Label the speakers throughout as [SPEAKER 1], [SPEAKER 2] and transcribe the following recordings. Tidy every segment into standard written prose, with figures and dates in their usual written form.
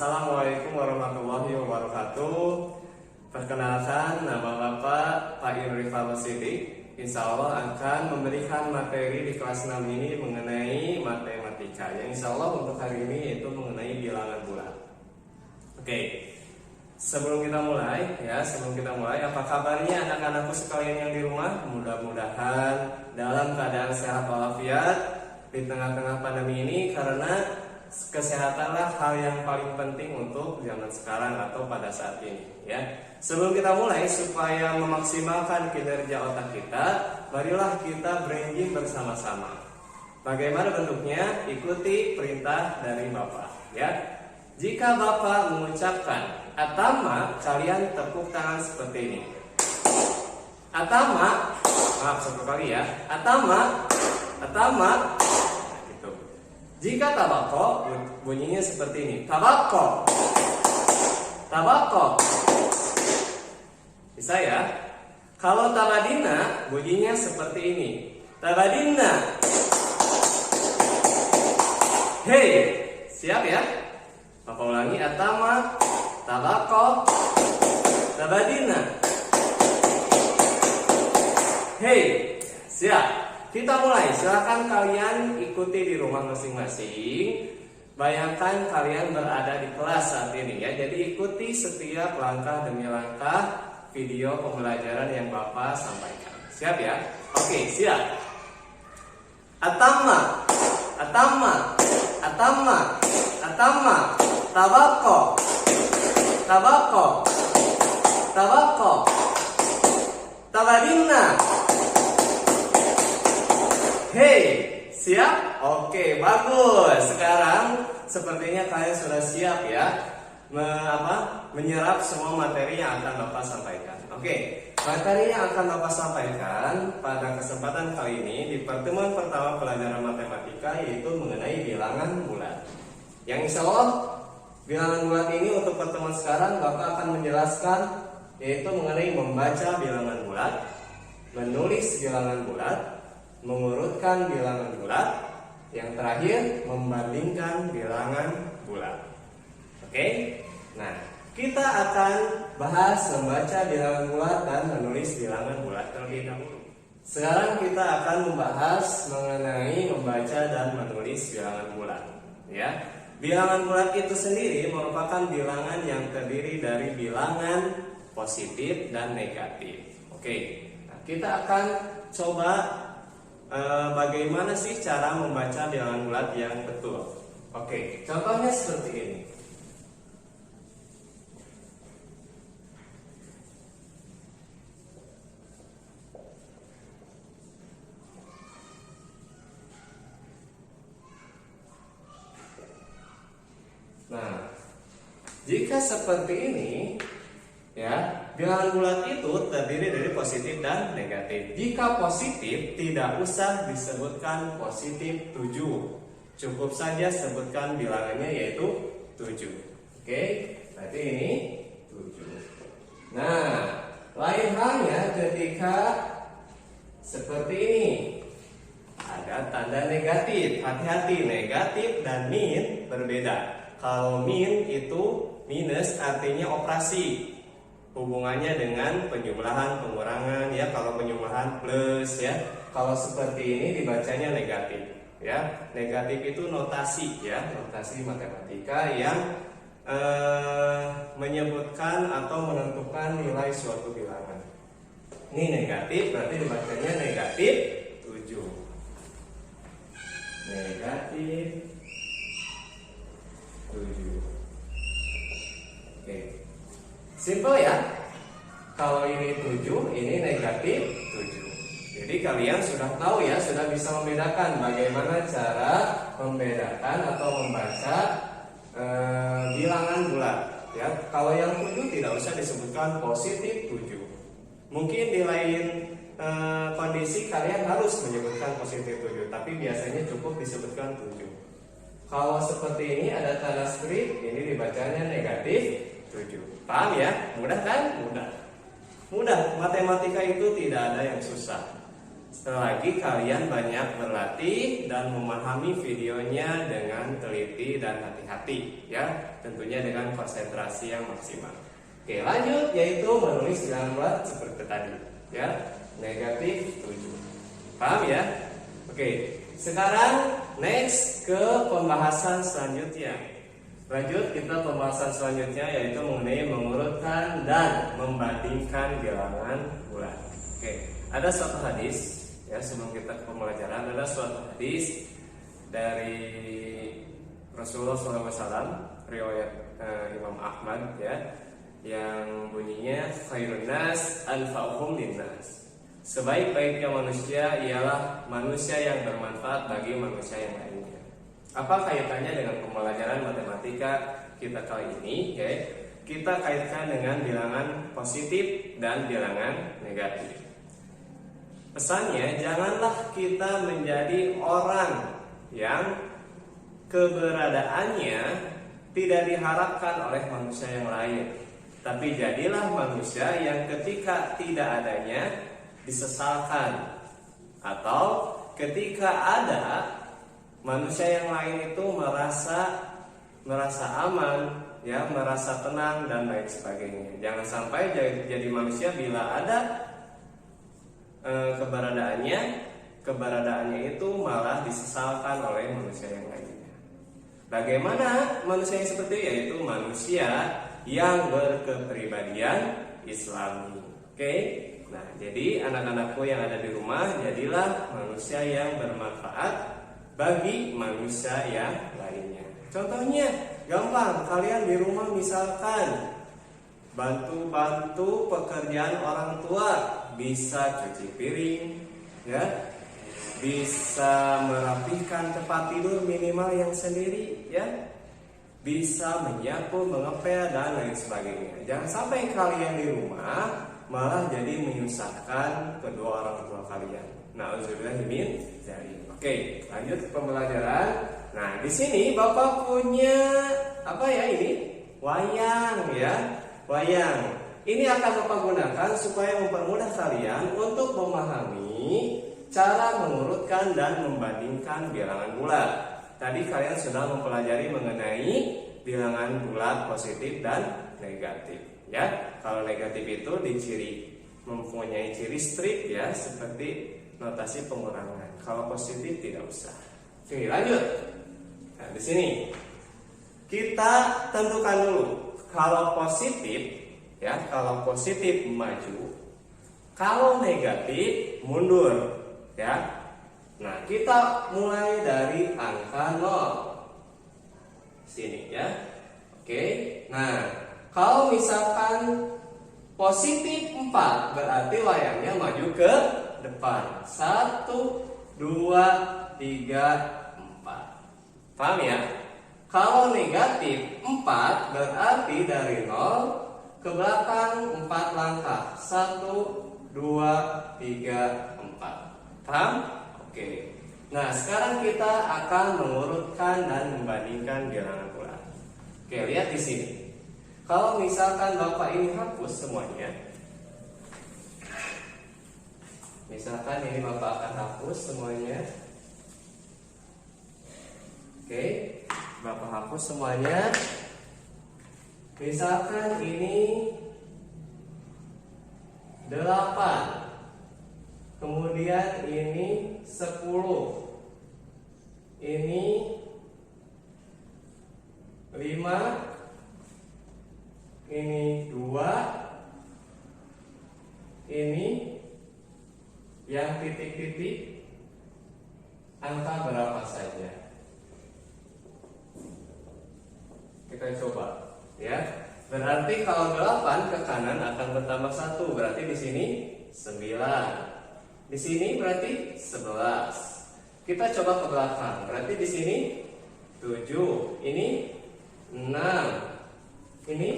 [SPEAKER 1] Assalamualaikum warahmatullahi wabarakatuh. Perkenalkan, nama Bapak Pak Irifal Sidik. Insya Allah akan memberikan materi di kelas 6 ini mengenai matematika. Yang insya Allah untuk hari ini yaitu mengenai bilangan bulat. Oke, sebelum kita mulai, apa kabarnya anak-anakku sekalian yang di rumah? Mudah-mudahan dalam keadaan sehat walafiat di tengah-tengah pandemi ini, karena kesehatanlah hal yang paling penting untuk zaman sekarang atau pada saat ini, ya. Sebelum kita mulai, supaya memaksimalkan kinerja otak kita, marilah kita branding bersama-sama. Bagaimana bentuknya? Ikuti perintah dari Bapak, ya. Jika Bapak mengucapkan atama, kalian tepuk tangan seperti ini. Atama, maaf satu kali ya. Atama. Jika tabako, bunyinya seperti ini. Tabako. Bisa ya? Kalau tabadina, bunyinya seperti ini. Tabadina. Hei, siap ya? Bapak ulangi. Atama, tabako, tabadina. Hei, siap. Kita mulai, silakan kalian ikuti di rumah masing-masing. Bayangkan kalian berada di kelas saat ini, ya. Jadi ikuti setiap langkah demi langkah video pembelajaran yang Bapak sampaikan. Siap ya? Oke, siap. Atama. Tabako. Tabadina. Hei, siap? Oke, bagus. Sekarang sepertinya kalian sudah siap ya, menyerap semua materi yang akan Bapak sampaikan. Oke, materi yang akan Bapak sampaikan pada kesempatan kali ini di pertemuan pertama pelajaran matematika, yaitu mengenai bilangan bulat. Yang insya Allah bilangan bulat ini untuk pertemuan sekarang Bapak akan menjelaskan, yaitu mengenai membaca bilangan bulat, menulis bilangan bulat, mengurutkan bilangan bulat, yang terakhir membandingkan bilangan bulat. Oke? Nah, kita akan bahas membaca bilangan bulat dan menulis bilangan bulat terlebih dahulu. Sekarang kita akan membahas mengenai membaca dan menulis bilangan bulat, ya. Bilangan bulat itu sendiri merupakan bilangan yang terdiri dari bilangan positif dan negatif. Oke. Nah, kita akan coba bagaimana sih cara membaca bilangan bulat yang betul. Oke, contohnya seperti ini. Nah, jika seperti ini, ya, bilangan bulat itu terdiri dari positif dan negatif. Jika positif, tidak usah disebutkan positif 7. Cukup saja sebutkan bilangannya, yaitu 7. Oke, berarti ini 7. Nah, lain halnya ketika seperti ini. Ada tanda negatif. Hati-hati, negatif dan min berbeda. Kalau min itu minus, artinya operasi. Hubungannya dengan penjumlahan, pengurangan, ya. Kalau penjumlahan plus, ya. Kalau seperti ini dibacanya negatif, ya. Negatif itu notasi, ya, notasi matematika yang menyebutkan atau menentukan nilai suatu bilangan. Ini negatif, berarti dibacanya negatif 7. Negatif 7. Oke. Simple ya. Kalau ini 7, ini negatif 7. Jadi kalian sudah tahu ya, sudah bisa membedakan bagaimana cara membedakan atau membaca bilangan bulat, ya. Kalau yang 7 tidak usah disebutkan positif 7. Mungkin di lain kondisi kalian harus menyebutkan positif 7, tapi biasanya cukup disebutkan 7. Kalau seperti ini ada tanda strip, ini dibacanya negatif 7. Paham ya? Mudah kan? Mudah. Matematika itu tidak ada yang susah. Setelah lagi kalian banyak berlatih dan memahami videonya dengan teliti dan hati-hati ya, tentunya dengan konsentrasi yang maksimal. Oke, lanjut yaitu menulis bilangan bulat seperti tadi ya, negatif 7. Paham ya? Oke, sekarang next ke pembahasan selanjutnya. Lanjut kita pembahasan selanjutnya yaitu mengenai mengurutkan dan membandingkan bilangan bulat. Oke, ada suatu hadis ya, sebelum kita ke pembelajaran, ada suatu hadis dari Rasulullah SAW, riwayat Imam Ahmad ya, yang bunyinya khairun nas anfa'uhum linnas. Sebaik-baiknya manusia ialah manusia yang bermanfaat bagi manusia yang lainnya. Apa kaitannya dengan pembelajaran matematika kita kali ini ya? Kita kaitkan dengan bilangan positif dan bilangan negatif. Pesannya, janganlah kita menjadi orang yang keberadaannya tidak diharapkan oleh manusia yang lain, tapi jadilah manusia yang ketika tidak adanya disesalkan, atau ketika ada manusia yang lain itu merasa aman, ya, merasa tenang dan lain sebagainya. Jangan sampai jadi manusia bila ada keberadaannya itu malah disesalkan oleh manusia yang lainnya. Bagaimana manusia yang seperti itu? Yaitu manusia yang berkepribadian Islami. Oke? Nah, jadi anak-anakku yang ada di rumah, jadilah manusia yang bermanfaat bagi manusia yang lainnya. Contohnya gampang, kalian di rumah misalkan bantu-bantu pekerjaan orang tua, bisa cuci piring ya, bisa merapikan tempat tidur minimal yang sendiri ya, bisa menyapu, mengepel dan lain sebagainya. Jangan sampai kalian di rumah malah jadi menyusahkan kedua orang tua kalian. Nauzubillah min dzalik. Oke, lanjut ke pembelajaran. Nah, di sini Bapak punya apa ya ini? Wayang ya. Wayang. Ini akan Bapak gunakan supaya mempermudah kalian untuk memahami cara mengurutkan dan membandingkan bilangan bulat. Tadi kalian sudah mempelajari mengenai bilangan bulat positif dan negatif. Ya, kalau negatif itu mempunyai ciri strip ya, seperti notasi pengurangan. Kalau positif tidak usah. Oke, lanjut. Nah, di sini kita tentukan dulu. Kalau positif ya, kalau positif maju, kalau negatif mundur ya. Nah, kita mulai dari angka 0 sini ya. Oke. Nah, kalau misalkan positif 4 berarti wayangnya maju ke depan. 1, 2, 3, 4. Paham ya? Kalau negatif 4 berarti dari 0 ke belakang 4 langkah. 1, 2, 3, 4. Paham? Oke. Nah, sekarang kita akan mengurutkan dan membandingkan bilangan bulat. Oke, lihat di sini. Kalau misalkan Bapak ini hapus semuanya. Misalkan ini Bapak akan hapus semuanya. Oke, Bapak hapus semuanya. Misalkan ini 8. Kemudian ini 10. Ini 5. Ini 2. Ini yang titik-titik angka berapa saja? Kita coba ya. Berarti kalau 8 ke kanan akan bertambah 1. Berarti di sini 9. Di sini berarti 11. Kita coba ke belakang. Berarti di sini 7. Ini 6. Ini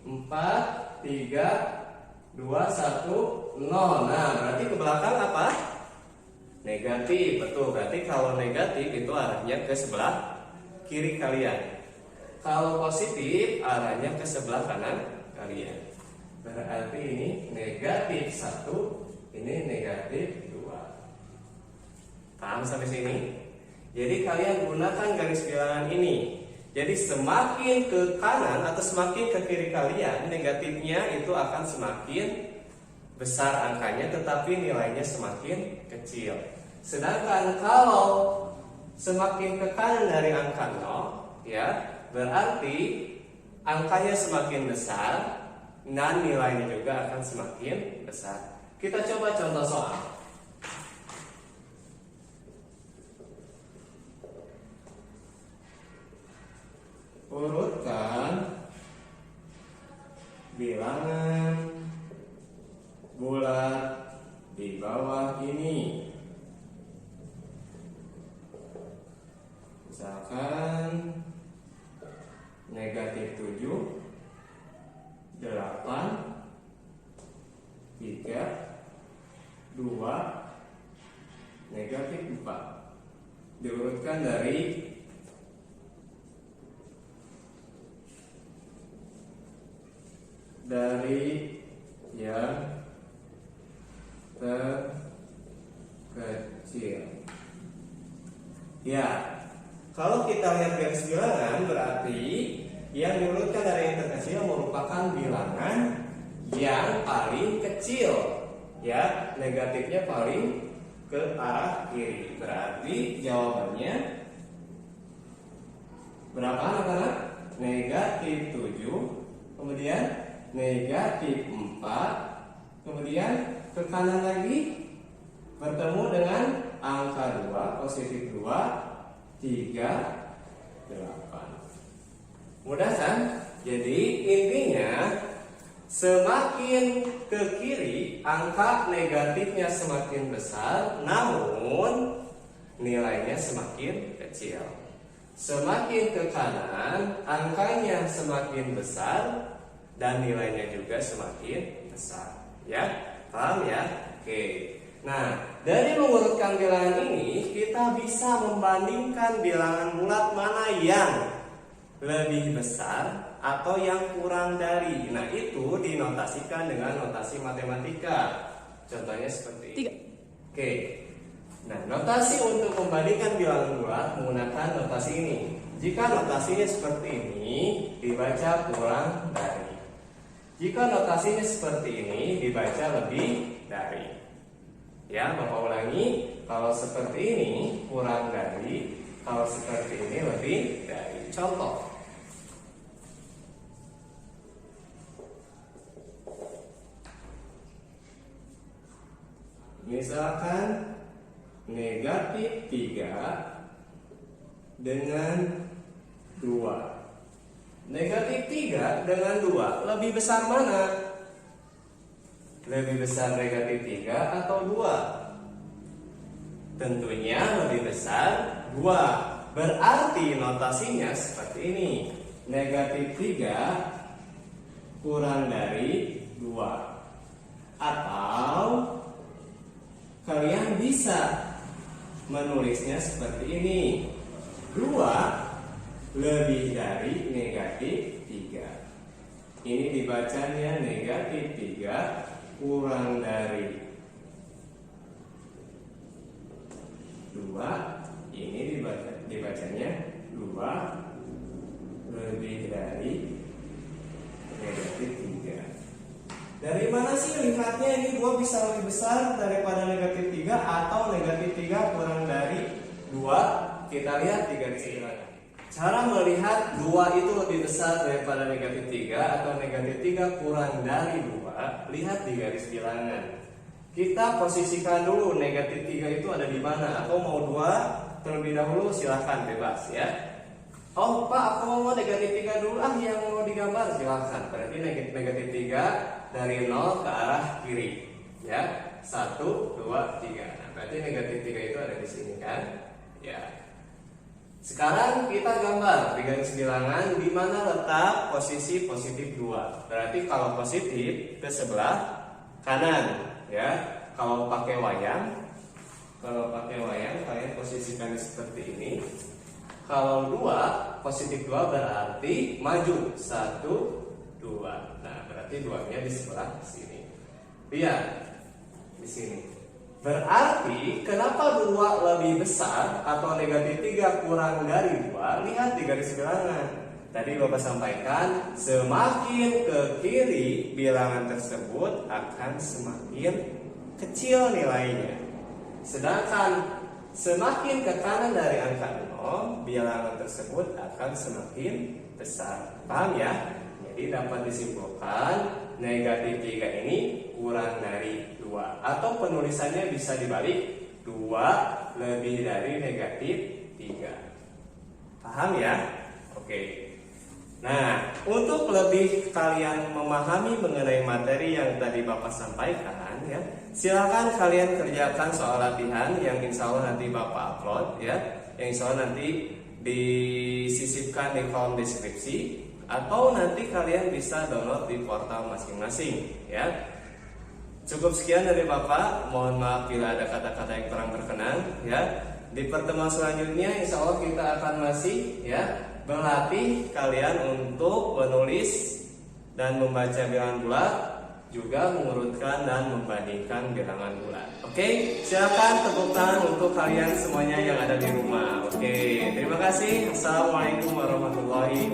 [SPEAKER 1] 4, 3, 2, 1, 0. Nah, berarti ke belakang apa? Negatif. Betul. Berarti kalau negatif itu arahnya ke sebelah kiri kalian. Kalau positif arahnya ke sebelah kanan kalian. Berarti ini negatif 1, ini negatif 2. Paham sampai sini? Jadi kalian gunakan garis bilangan ini. Jadi semakin ke kanan atau semakin ke kiri kalian, negatifnya itu akan semakin besar angkanya, tetapi nilainya semakin kecil. Sedangkan kalau semakin ke kanan dari angka 0, ya, berarti angkanya semakin besar dan nilainya juga akan semakin besar. Kita coba contoh soal. Urutkan bilangan bulat di bawah ini. Misalkan negatif 7, 8, 3, 2, negatif 4. Diurutkan dari yang terkecil. Ya, kalau kita lihat garis bilangan, berarti yang diurutkan dari yang terkecil merupakan bilangan yang paling kecil. Ya, negatifnya paling ke arah kiri. Berarti jawabannya berapa anak-anak? Negatif 7, kemudian negatif 4, kemudian ke kanan lagi bertemu dengan angka 2, positif 2, 3, 8. Mudah kan? Jadi intinya semakin ke kiri angka negatifnya semakin besar, namun nilainya semakin kecil. Semakin ke kanan angkanya semakin besar dan nilainya juga semakin besar. Ya, paham ya? Oke. Nah, dari mengurutkan bilangan ini kita bisa membandingkan bilangan bulat mana yang lebih besar atau yang kurang dari. Nah, itu dinotasikan dengan notasi matematika. Contohnya seperti ini. Oke. Nah, notasi untuk membandingkan bilangan bulat menggunakan notasi ini. Jika notasinya seperti ini, dibaca kurang dari. Jika notasinya seperti ini, dibaca lebih dari. Ya, Bapak ulangi. Kalau seperti ini, kurang dari. Kalau seperti ini, lebih dari. Contoh. Misalkan negatif 3 dengan 2. Negatif 3 dengan 2 lebih besar mana? Lebih besar negatif 3 atau 2? Tentunya lebih besar 2. Berarti notasinya seperti ini. Negatif 3 kurang dari 2. Atau kalian bisa menulisnya seperti ini. 2 lebih dari negatif 3. Ini dibacanya negatif 3 kurang dari 2. Ini dibacanya 2 lebih dari negatif 3. Dari mana sih lihatnya ini 2 bisa lebih besar daripada negatif 3 atau negatif 3 kurang dari 2? Kita lihat di garis bilangan. Cara melihat 2 itu lebih besar daripada negatif 3 atau negatif 3 kurang dari 2, lihat di garis bilangan. Kita posisikan dulu negatif 3 itu ada di mana, atau mau 2 terlebih dahulu, silahkan bebas ya. Oh Pak, aku mau negatif 3 dulu, yang mau digambar silahkan. Berarti negatif 3 dari 0 ke arah kiri ya. 1, 2, 3. Nah, berarti negatif 3 itu ada di sini kan ya. Sekarang kita gambar di garis bilangan di mana letak posisi positif 2. Berarti kalau positif ke sebelah kanan ya. Kalau pakai wayang kalian posisikan seperti ini. Kalau 2, positif 2 berarti maju 1, 2. Nah, berarti 2-nya di sebelah sini. Lihat di sini. Berarti kenapa 2 lebih besar atau negatif 3 kurang dari 2? Lihat di garis bilangan. Tadi Bapak sampaikan, semakin ke kiri bilangan tersebut akan semakin kecil nilainya. Sedangkan semakin ke kanan dari angka 0, bilangan tersebut akan semakin besar. Paham ya? Jadi dapat disimpulkan negatif 3 ini kurang dari 2. Atau penulisannya bisa dibalik, 2 lebih dari negatif 3. Paham ya? Oke. Nah, untuk lebih kalian memahami mengenai materi yang tadi Bapak sampaikan ya, silakan kalian kerjakan soal latihan yang insya Allah nanti Bapak upload ya, yang insya Allah nanti disisipkan di kolom deskripsi, atau nanti kalian bisa download di portal masing-masing ya. Cukup sekian dari Bapak, mohon maaf bila ada kata-kata yang kurang berkenan ya. Di pertemuan selanjutnya insya Allah kita akan masih ya melatih kalian untuk menulis dan membaca bilangan bulat, juga mengurutkan dan membandingkan bilangan bulat. Oke, silakan tepuk tangan untuk kalian semuanya yang ada di rumah. Oke, terima kasih. Assalamualaikum warahmatullahi